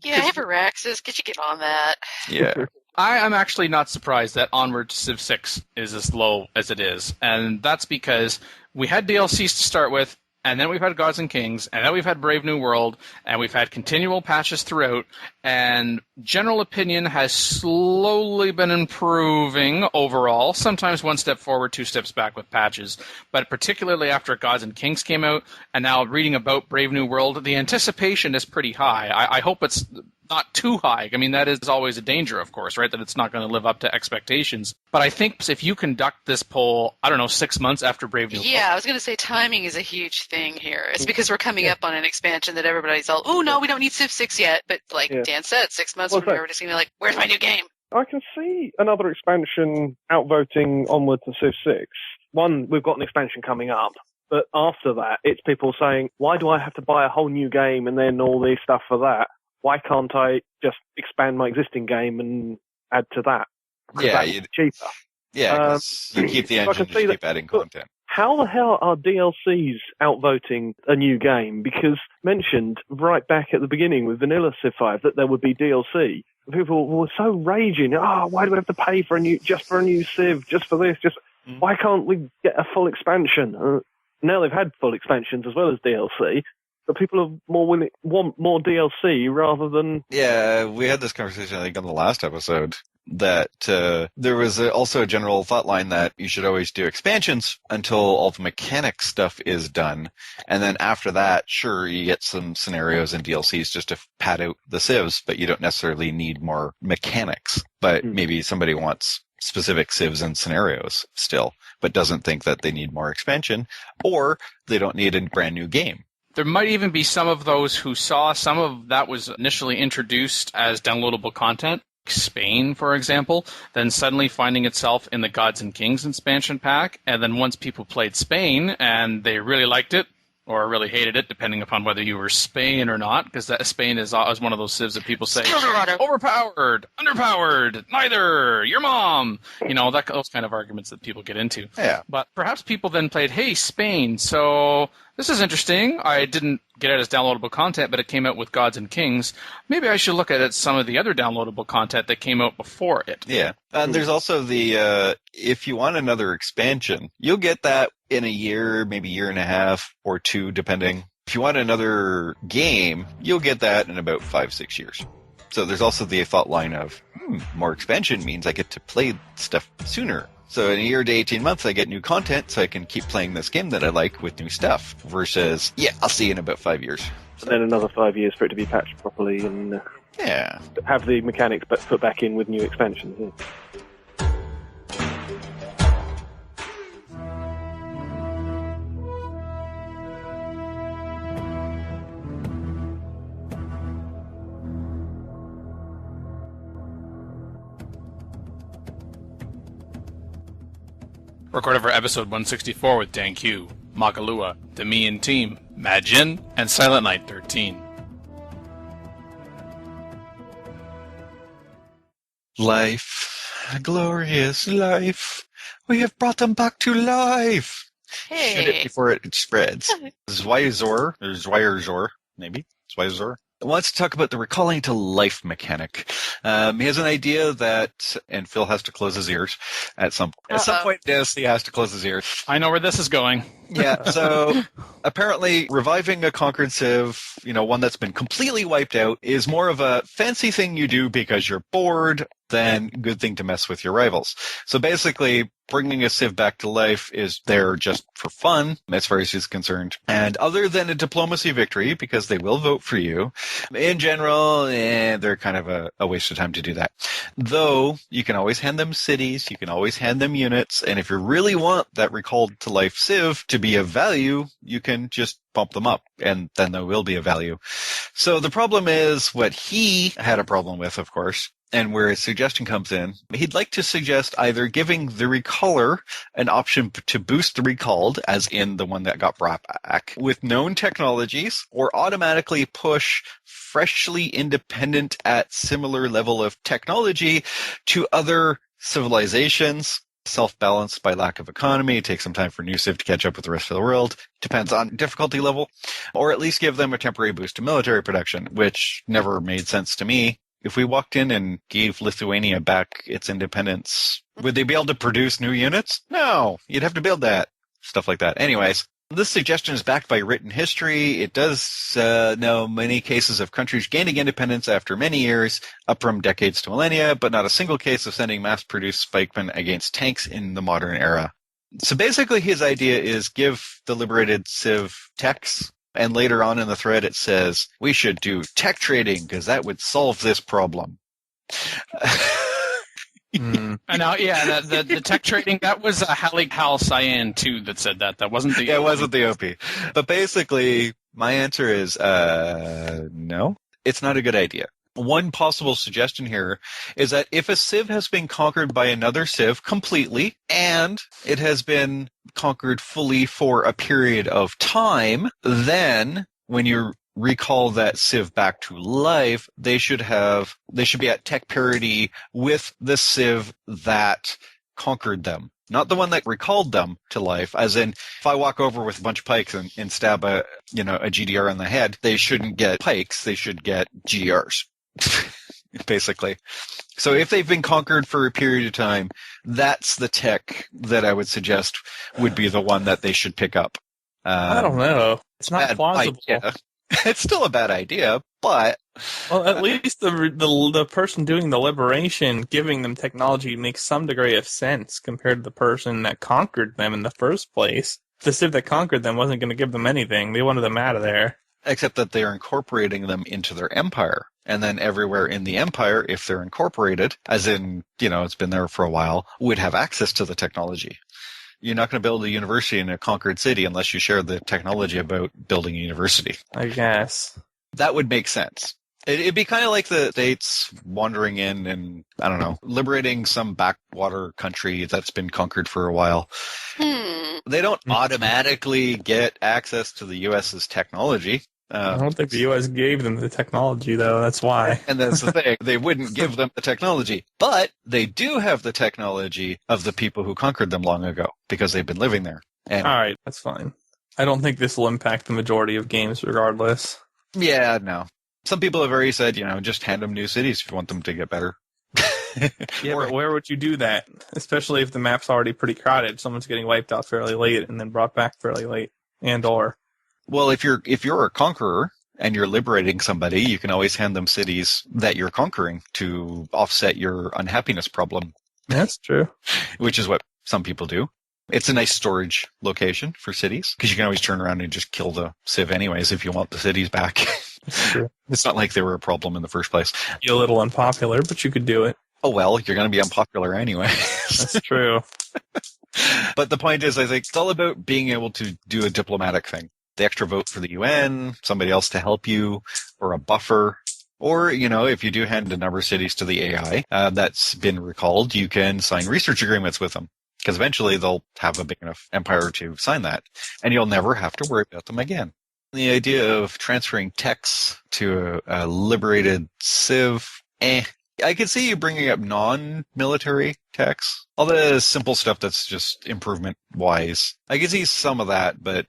Yeah, Everraxis, could you get on that? Yeah. I am actually not surprised that Onward to Civ 6 is as low as it is. And that's because we had DLCs to start with, and then we've had Gods and Kings, and then we've had Brave New World, and we've had continual patches throughout, and general opinion has slowly been improving overall, sometimes one step forward, two steps back with patches. But particularly after Gods and Kings came out, and now reading about Brave New World, the anticipation is pretty high. I hope it's not too high. I mean, that is always a danger, of course, right? That it's not going to live up to expectations. But I think if you conduct this poll, 6 months after Brave New World. Yeah, I was going to say timing is a huge thing here. It's because we're coming up on an expansion that everybody's all, oh, no, we don't need Civ 6 yet. But like Dan said, 6 months from now, we're just going to be like, where's my new game? I can see another expansion outvoting Onward to Civ 6. One, we've got an expansion coming up. But after that, it's people saying, why do I have to buy a whole new game and then all this stuff for that? Why can't I just expand my existing game and add to that? Yeah, it's cheaper. Yeah, 'cause you keep the engine, just keep adding content. How the hell are DLCs outvoting a new game? Because mentioned right back at the beginning with Vanilla Civ 5 that there would be DLC. People were so raging. Why do we have to pay for a new Civ, just for this? Why can't we get a full expansion? Now they've had full expansions as well as DLC. But people are want more DLC rather than... Yeah, we had this conversation, I think, on the last episode, that there was also a general thought line that you should always do expansions until all the mechanic stuff is done. And then after that, sure, you get some scenarios and DLCs just to pad out the civs, but you don't necessarily need more mechanics. But maybe somebody wants specific civs and scenarios still, but doesn't think that they need more expansion, or they don't need a brand new game. There might even be some of those who saw some of that was initially introduced as downloadable content, Spain, for example, then suddenly finding itself in the Gods and Kings expansion pack, and then once people played Spain and they really liked it, or really hated it, depending upon whether you were Spain or not, because Spain is one of those civs that people say, overpowered, underpowered, neither, your mom. Those kind of arguments that people get into. Yeah. But perhaps people then played, hey, Spain, so this is interesting. I didn't get it as downloadable content, but it came out with Gods and Kings. Maybe I should look at some of the other downloadable content that came out before it. Yeah. And there's also if you want another expansion, you'll get that in a year, maybe year and a half or two, depending. If you want another game, you'll get that in about 5-6 years. So there's also the thought line of, more expansion means I get to play stuff sooner. So in a year to 18 months, I get new content, so I can keep playing this game that I like with new stuff, versus, I'll see you in about 5 years. And then another 5 years for it to be patched properly and have the mechanics put back in with new expansions. Yeah. Recorded for episode 164 with Dan Q, Makalua, the Mian Team, Mad Jin, and Silent Knight 13. Life, a glorious life. We have brought them back to life. Hey. Shoot it before it spreads. Zweirzor, or Zweirzor, maybe. Zweirzor. Wants to talk about the recalling to life mechanic. He has an idea that, and Phil has to close his ears at some point. At some point, yes, he has to close his ears. I know where this is going. Yeah, so apparently reviving a conquered civ, one that's been completely wiped out, is more of a fancy thing you do because you're bored than good thing to mess with your rivals. So basically, bringing a civ back to life is there just for fun, as far as he's concerned. And other than a diplomacy victory, because they will vote for you, in general, they're kind of a waste of time to do that. Though, you can always hand them cities, you can always hand them units, and if you really want that recalled to life civ to be of value, you can just bump them up, and then there will be a value. So the problem is what he had a problem with, of course, and where his suggestion comes in. He'd like to suggest either giving the recaller an option to boost the recalled, as in the one that got brought back, with known technologies, or automatically push freshly independent at similar level of technology to other civilizations. Self-balanced by lack of economy. It takes some time for new Civ to catch up with the rest of the world. Depends on difficulty level. Or at least give them a temporary boost to military production, which never made sense to me. If we walked in and gave Lithuania back its independence, would they be able to produce new units? No. You'd have to build that. Stuff like that. Anyways, this suggestion is backed by written history. It does know many cases of countries gaining independence after many years, up from decades to millennia, but not a single case of sending mass-produced spikemen against tanks in the modern era. So basically his idea is give the liberated Civ techs, and later on in the thread it says, we should do tech trading because that would solve this problem. I know, yeah, the tech trading, that was Hal Cyan too that said that. That wasn't the Yeah, it wasn't the OP. But basically, my answer is no. It's not a good idea. One possible suggestion here is that if a Civ has been conquered by another Civ completely, and it has been conquered fully for a period of time, then when you recall that Civ back to life, they should be at tech parity with the Civ that conquered them. Not the one that recalled them to life, as in, if I walk over with a bunch of pikes and stab a GDR in the head, they shouldn't get pikes, they should get GRs. Basically. So if they've been conquered for a period of time, that's the tech that I would suggest would be the one that they should pick up. I don't know. It's not plausible. Idea. It's still a bad idea, but... Well, at least the person doing the liberation, giving them technology, makes some degree of sense compared to the person that conquered them in the first place. The Civ that conquered them wasn't going to give them anything. They wanted them out of there. Except that they're incorporating them into their empire. And then everywhere in the empire, if they're incorporated, as in, it's been there for a while, would have access to the technology. You're not going to build a university in a conquered city unless you share the technology about building a university. I guess. That would make sense. It'd be kind of like the States wandering in and, I don't know, liberating some backwater country that's been conquered for a while. They don't automatically get access to the U.S.'s technology. I don't think the U.S. gave them the technology, though. That's why. And that's the thing. They wouldn't give them the technology. But they do have the technology of the people who conquered them long ago because they've been living there. And all right, that's fine. I don't think this will impact the majority of games regardless. Yeah, no. Some people have already said, just hand them new cities if you want them to get better. Yeah, but where would you do that? Especially if the map's already pretty crowded. Someone's getting wiped out fairly late and then brought back fairly late. Well, if you're a conqueror and you're liberating somebody, you can always hand them cities that you're conquering to offset your unhappiness problem. That's true. Which is what some people do. It's a nice storage location for cities because you can always turn around and just kill the Civ anyways if you want the cities back. That's true. It's not like they were a problem in the first place. You're a little unpopular, but you could do it. Oh, well, you're going to be unpopular anyway. That's true. But the point is, I think it's all about being able to do a diplomatic thing. The extra vote for the UN, somebody else to help you, or a buffer. Or, if you do hand a number of cities to the AI that's been recalled, you can sign research agreements with them. Because eventually they'll have a big enough empire to sign that. And you'll never have to worry about them again. The idea of transferring techs to a liberated Civ, I could see you bringing up non-military techs. All the simple stuff that's just improvement-wise. I could see some of that, but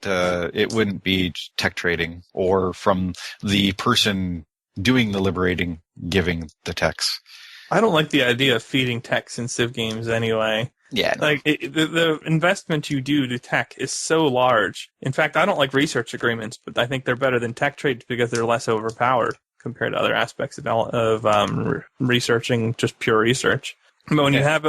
it wouldn't be tech trading or from the person doing the liberating giving the techs. I don't like the idea of feeding techs in Civ games anyway. Yeah. No. The investment you do to tech is so large. In fact, I don't like research agreements, but I think they're better than tech trades because they're less overpowered compared to other aspects of researching just pure research. But when you have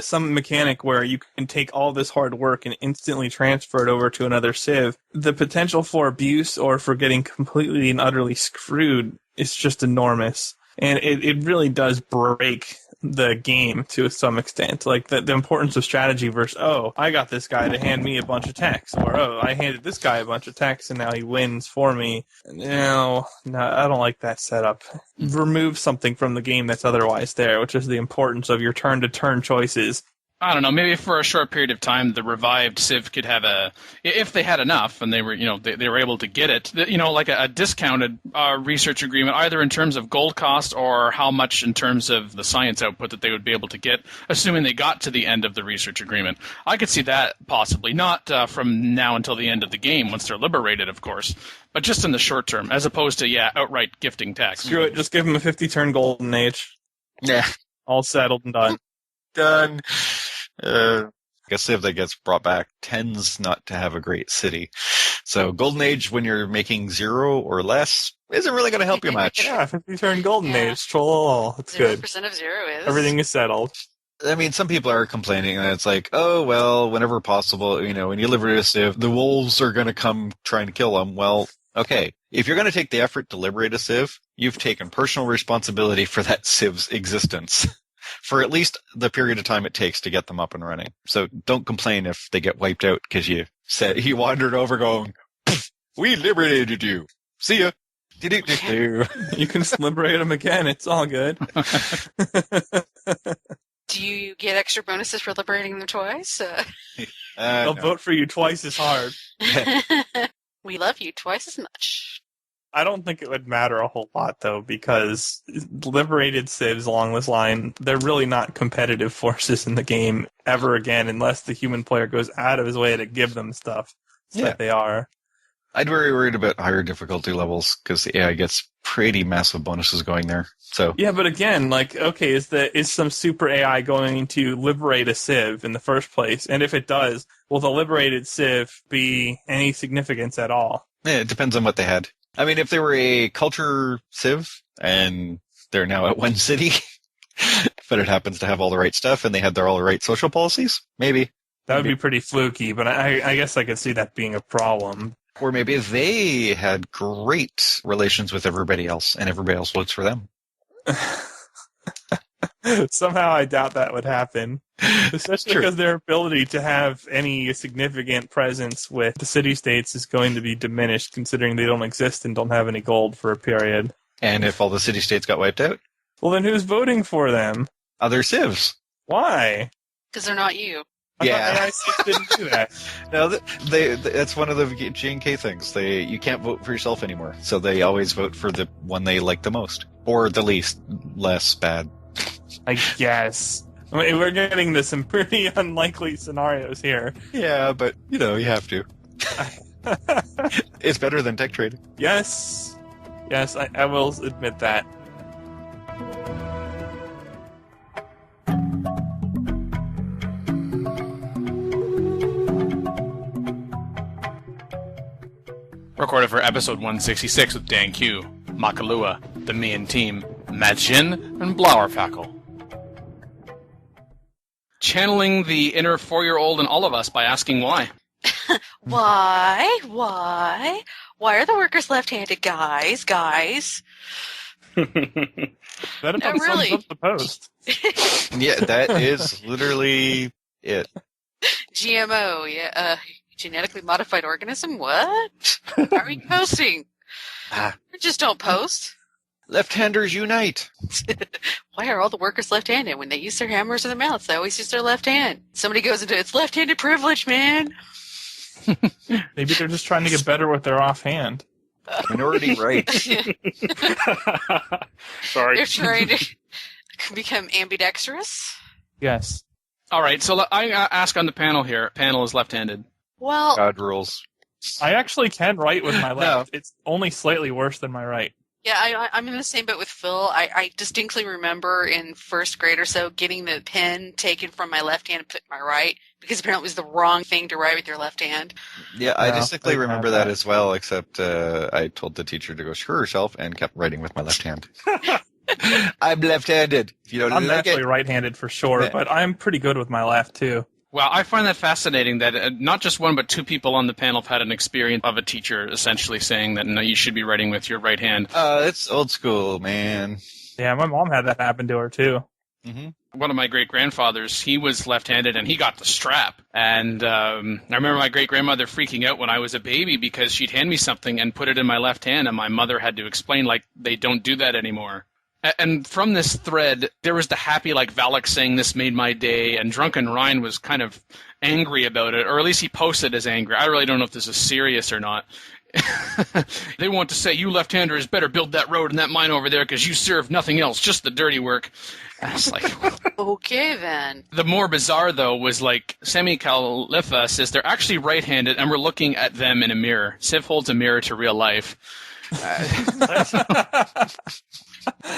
some mechanic where you can take all this hard work and instantly transfer it over to another Civ, the potential for abuse or for getting completely and utterly screwed is just enormous. And it really does break the game to some extent. Like the importance of strategy versus, oh, I got this guy to hand me a bunch of techs, or oh, I handed this guy a bunch of techs and now he wins for me. No, I don't like that setup. Remove something from the game that's otherwise there, which is the importance of your turn-to-turn choices. I don't know, maybe for a short period of time, the revived Civ could have if they had enough and they were, they were able to get it, like a discounted research agreement, either in terms of gold cost or how much in terms of the science output that they would be able to get, assuming they got to the end of the research agreement. I could see that possibly, not from now until the end of the game, once they're liberated, of course, but just in the short term, as opposed to, outright gifting tax. Screw it, just give them a 50-turn golden age. Yeah. All settled and done. Done. I guess Civ that gets brought back tends not to have a great city. So Golden Age, when you're making 0 or less, isn't really going to help you much. Yeah, 50-turn golden age, troll all. It's good. 0% of 0 is. Everything is settled. I mean, some people are complaining that it's like, oh, well, whenever possible, when you liberate a Civ, the wolves are going to come trying to kill them. Well, okay. If you're going to take the effort to liberate a Civ, you've taken personal responsibility for that Civ's existence. For at least the period of time it takes to get them up and running. So don't complain if they get wiped out because you wandered over going, we liberated you. See ya. You can just liberate them again. It's all good. Do you get extra bonuses for liberating them twice? They'll vote for you twice as hard. We love you twice as much. I don't think it would matter a whole lot, though, because liberated civs along this line, they're really not competitive forces in the game ever again unless the human player goes out of his way to give them stuff that they are. I'd be worried about higher difficulty levels because the AI gets pretty massive bonuses going there. So yeah, but again, is some super AI going to liberate a civ in the first place? And if it does, will the liberated civ be any significance at all? Yeah, it depends on what they had. I mean, if they were a culture civ and they're now at one city, but it happens to have all the right stuff and they had all the right social policies, maybe. That would be pretty fluky, but I guess I could see that being a problem. Or maybe they had great relations with everybody else and everybody else votes for them. Somehow I doubt that would happen. Especially because their ability to have any significant presence with the city-states is going to be diminished, considering they don't exist and don't have any gold for a period. And if all the city-states got wiped out? Well, then who's voting for them? Other civs. Why? Because they're not you. I thought AI civs didn't do that. No, that's one of the G&K things. You can't vote for yourself anymore, so they always vote for the one they like the most. Or the less bad. I guess. I mean, we're getting into some pretty unlikely scenarios here. Yeah, but, you have to. It's better than tech trading. Yes, I will admit that. Recorded for episode 166 with Dan Q, Makalua, the Mian team, Matt Jin, and Blauerfackel. Channeling the inner 4-year-old in all of us by asking why. Why? Why are the workers left-handed, guys? That about really. sums up the post. Yeah, that is literally it. GMO, genetically modified organism? What? Why are we posting? We just don't post. Left-handers unite. Why are all the workers left-handed? When they use their hammers or their mouths, they always use their left hand. Somebody goes into it's left-handed privilege, man. Maybe they're just trying to get better with their offhand. Minority rights. Sorry. They're trying to become ambidextrous. Yes. All right, so I ask on the panel here. Panel is left-handed. Well, God rules. I actually can write with my left. No. It's only slightly worse than my right. yeah, I'm in the same boat with Phil. I distinctly remember in first grade or so getting the pen taken from my left hand and put in my right because apparently it was the wrong thing to write with your left hand. Yeah, I distinctly I remember have that that. as well, except I told the teacher to go screw herself and kept writing with my left hand. I'm left-handed. If you don't I'm like naturally it. right-handed for sure, Yeah. but I'm pretty good with my left, too. Well, I find that fascinating that not just one but two people on the panel have had an experience of a teacher essentially saying that, no, you should be writing with your right hand. It's old school, man. Yeah, my mom had that happen to her, too. One of my great-grandfathers, he was left-handed, and he got the strap. And I remember my great-grandmother freaking out when I was a baby because she'd hand me something and put it in my left hand, and my mother had to explain, like, they don't do that anymore. And from this thread, there was the happy, like, Valak saying this made my day, and Drunken Ryan was kind of angry about it, or at least he posted as angry. I really don't know if this is serious or not. They want to say, you left-handers better build that road and that mine over there because you serve nothing else, just the dirty work. And I was like, Okay, then. The more bizarre, though, was like Semi Califa says they're actually right-handed and we're looking at them in a mirror. Civ holds a mirror to real life.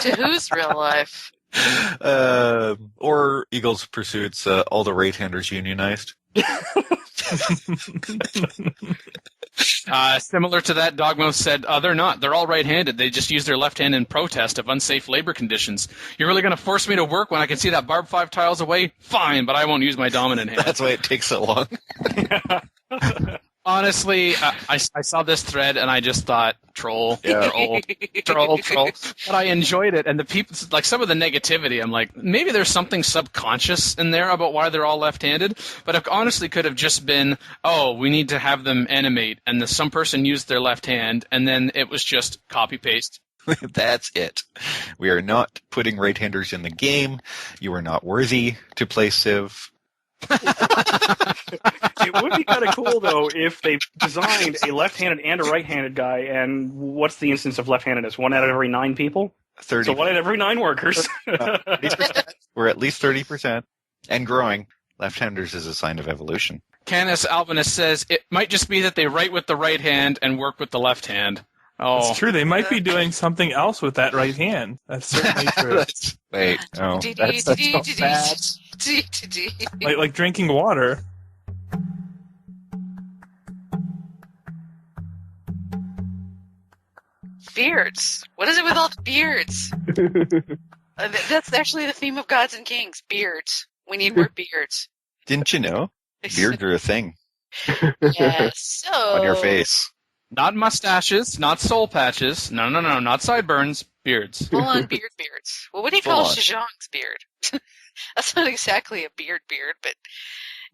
To whose real life? Or Eagles Pursuit's all the right-handers unionized. Similar to that, Dogmo said, they're not. They're all right-handed. They just use their left hand in protest of unsafe labor conditions. You're really going to force me to work when I can see that barb 5 tiles away? Fine, but I won't use my dominant hand. That's why it takes so long. Honestly, I saw this thread and I just thought, troll, Yeah. troll. But I enjoyed it, and the people, like some of the negativity, I'm like, maybe there's something subconscious in there about why they're all left-handed, but it honestly could have just been, oh, we need to have them animate, and some person used their left hand, and then it was just copy-paste. That's it. We are not putting right-handers in the game. You are not worthy to play Civ. It would be kind of cool, though, if they designed a left-handed and a right-handed guy, and what's the instance of left-handedness? 1 out of every 9 people? 30. So 1 out of every 9 workers. 30%. We're at least 30% and growing. Left-handers is a sign of evolution. Canis Alvinus says, it might just be that they write with the right hand and work with the left hand. Oh, It's true. They might be doing something else with that right hand. That's certainly true. Wait, no. That's so bad. Like drinking water. Beards. What is it with all the beards? That's actually the theme of Gods and Kings. Beards. We need more beards. Didn't you know? Beards are a thing Yes. So on your face. not mustaches, not soul patches. No, not sideburns. Beards. Full on beards. Well, what do you Full call on. Zhang's beard? That's not exactly a beard, but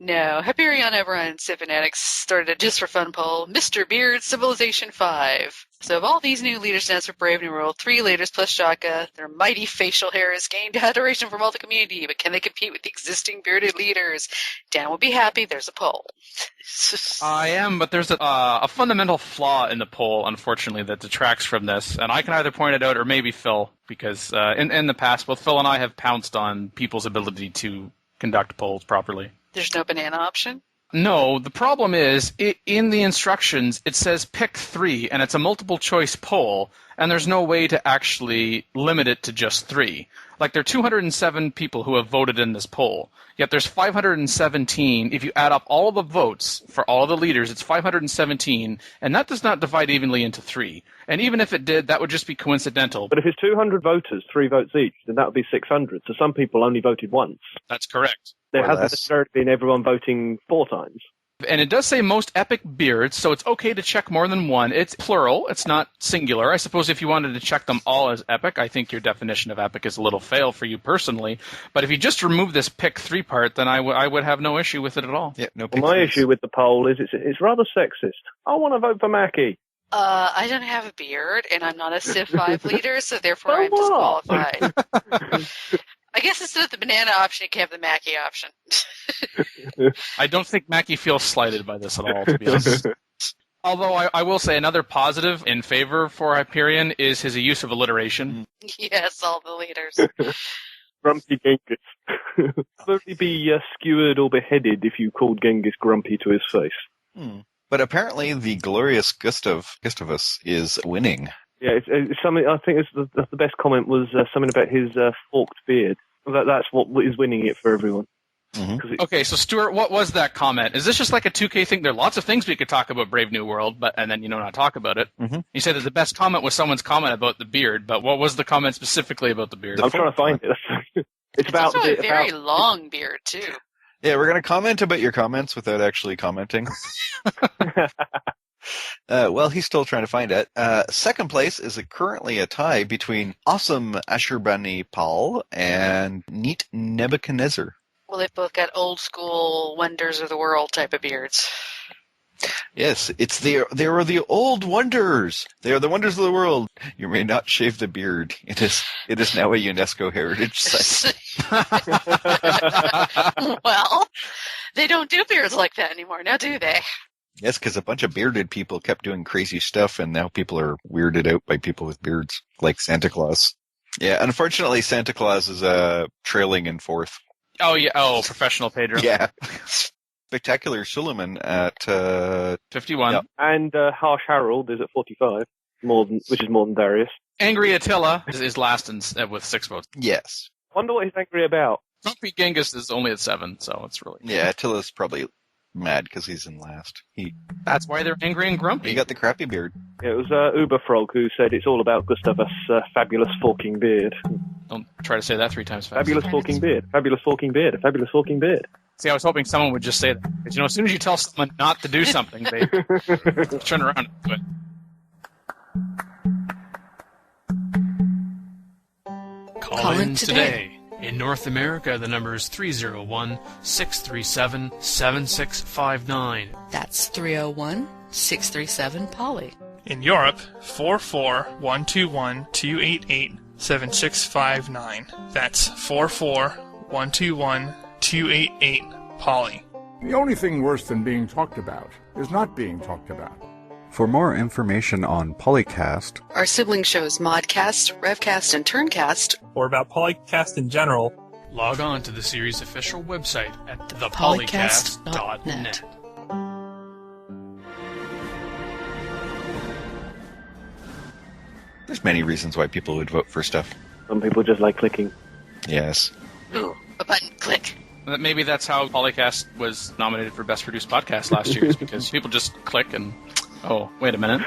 no. Hyperion Everon and Civ Fanatics started a just for fun poll. Mr. Beard, Civilization 5. So of all these new leaders announced for Brave New World, 3 leaders plus Shaka, their mighty facial hair has gained adoration from all the community, but can they compete with the existing bearded leaders? Dan will be happy. There's a poll. I am, but there's a fundamental flaw in the poll, unfortunately, that detracts from this, and I can either point it out or maybe Phil, because in the past, both Phil and I have pounced on people's ability to conduct polls properly. There's no banana option? No, the problem is, in the instructions, it says pick 3, and it's a multiple-choice poll, and there's no way to actually limit it to just 3. Like, there are 207 people who have voted in this poll, yet there's 517. If you add up all of the votes for all of the leaders, it's 517, and that does not divide evenly into 3. And even if it did, that would just be coincidental. But if it's 200 voters, 3 votes each, then that would be 600. So some people only voted once. That's correct. There Or hasn't less. necessarily been everyone voting 4 times. And it does say most epic beards, so it's okay to check more than one. It's plural, it's not singular. I suppose if you wanted to check them all as epic, I think your definition of epic is a little fail for you personally. But if you just remove this pick 3 part, then I would have no issue with it at all. Yeah, no Well, my pictures. issue with the poll is it's rather sexist. I want to vote for Mackie. I don't have a beard, and I'm not a Civ 5 leader, so therefore So I'm what? disqualified. I guess instead of the banana option, you can have the Mackie option. I don't think Mackie feels slighted by this at all, to be honest. Although I will say another positive in favor for Hyperion is his use of alliteration. Yes, all the leaders. Grumpy Genghis. Probably be skewered or beheaded if you called Genghis grumpy to his face. But apparently the glorious Gustavus is winning. Yeah, it's something. I think the best comment was something about his forked beard. That's what is winning it for everyone. Mhm. 'Cause it- Okay, so Stuart, what was that comment? Is this just like a 2K thing? There are lots of things we could talk about Brave New World, and then not talk about it. Mhm. You said that the best comment was someone's comment about the beard, but what was the comment specifically about the beard? I'm trying to find it. It's It's about also the a very about long beard, too. Yeah, we're going to comment about your comments without actually commenting. Well, he's still trying to find it. Second place is currently a tie between Awesome Ashurbanipal and Neat Nebuchadnezzar. Well, they've both got old school wonders of the world type of beards. Yes, they are the old wonders. They are the wonders of the world. You may not shave the beard. It is now a UNESCO heritage site. Well, they don't do beards like that anymore, now do they? Yes, because a bunch of bearded people kept doing crazy stuff, and now people are weirded out by people with beards, like Santa Claus. Yeah, unfortunately, Santa Claus is trailing in fourth. Oh, yeah. Oh, professional Pedro. Yeah. Spectacular Suleiman at 51. Yep. And Harsh Harold is at 45, which is more than Darius. Angry Attila is last with 6 votes. Yes. Wonder what he's angry about. Grumpy Genghis is only at 7, so it's really... Yeah, Attila's probably mad because he's in last. That's why they're angry and grumpy. He got the crappy beard. Yeah, it was Uberfrog who said it's all about Gustavus' fabulous forking beard. Don't try to say that 3 times fast. Fabulous forking beard. Fabulous forking beard. A fabulous forking beard. See, I was hoping someone would just say that. Because, as soon as you tell someone not to do something, they turn around and do it. Call in today. In North America, the number is 301-637-7659. That's 301-637-POLY. In Europe, 44121-288-7659. That's 44121-288-POLY. The only thing worse than being talked about is not being talked about. For more information on PolyCast, Our sibling shows Modcast, Revcast, and Turncast, Or about PolyCast in general, Log on to the series' official website at Polycast.net. thepolycast.net. There's many reasons why people would vote for stuff. Some people just like clicking. Yes. Ooh, a button, click. Maybe that's how PolyCast was nominated for Best Produced Podcast last year, is because people just click and, oh, wait a minute.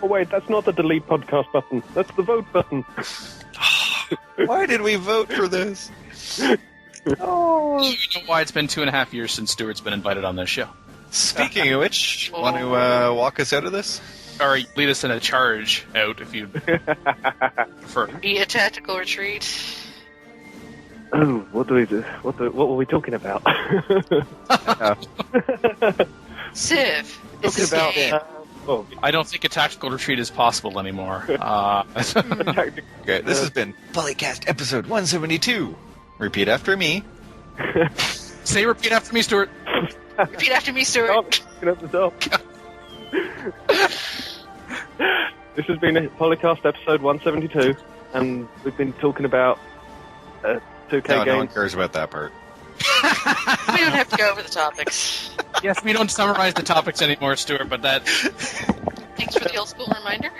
Oh wait, that's not the delete podcast button. That's the vote button. Why did we vote for this? Oh. You know why it's been 2.5 years since Stuart's been invited on this show. Speaking of which, want to walk us out of this? Or lead us in a charge out if you prefer. Be a tactical retreat. Oh, what do we do? What were we talking about? Civ. Is Talking this about game. I don't think a tactical retreat is possible anymore. Okay, this has been PolyCast episode 172. Repeat after me. Say repeat after me, Stuart. Repeat after me, Stuart. Oh, get up the top. This has been a Polycast episode 172, and we've been talking about 2K No, games. no one cares about that part. We don't have to go over the topics. Yes, we don't summarize the topics anymore, Stuart, but that... Thanks for the old school reminder.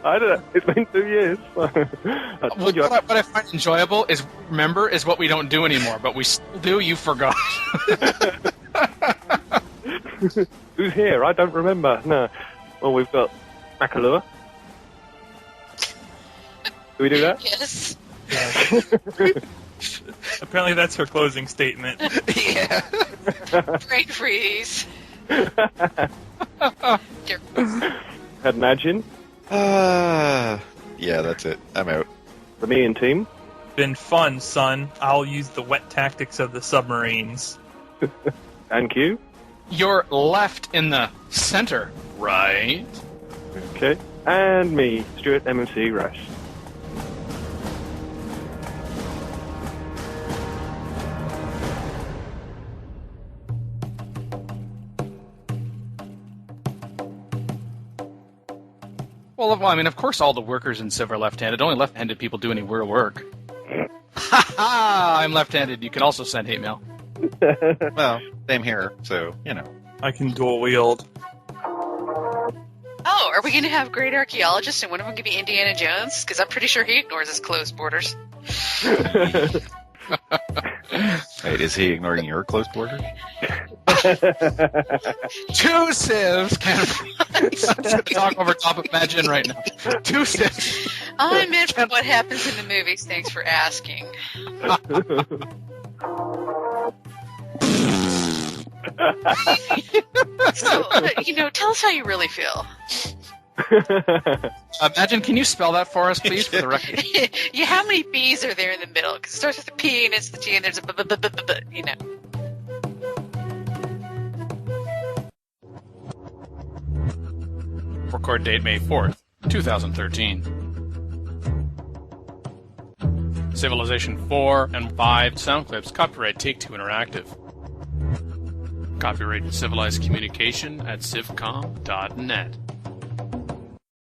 I don't know. It's been 2 years. I told you. What I find enjoyable is what we don't do anymore, but we still do. You forgot. Who's here? I don't remember. No. Well, we've got Makalua. Do we do that? Yes. apparently that's her closing statement. Yeah. Brain freeze. Imagine. Yeah, that's it. I'm out. The me and team. Been fun, son. I'll use the wet tactics of the submarines. Thank you. You're left in the center, right? Okay. And me, Stuart MMC Rush. Well, I mean, of course all the workers in Civ are left-handed. Only left-handed people do any real work. Ha ha! I'm left-handed. You can also send hate mail. Well, same here, so, you know. I can dual wield. Oh, are we going to have great archaeologists and one of them could be Indiana Jones? Because I'm pretty sure he ignores his closed borders. Wait, is he ignoring your close border? Two civs can talk over top of Imagine right now. Two civs. I'm in for what happens in the movies. Thanks for asking. So, tell us how you really feel. Imagine, can you spell that for us, please, for the record? Yeah, how many B's are there in the middle? Because it starts with a P and it's the G and there's a b. Record date May 4th, 2013. Civilization 4 and 5 sound clips. Copyright Take-Two Interactive. Copyright Civilized Communication at civcom.net.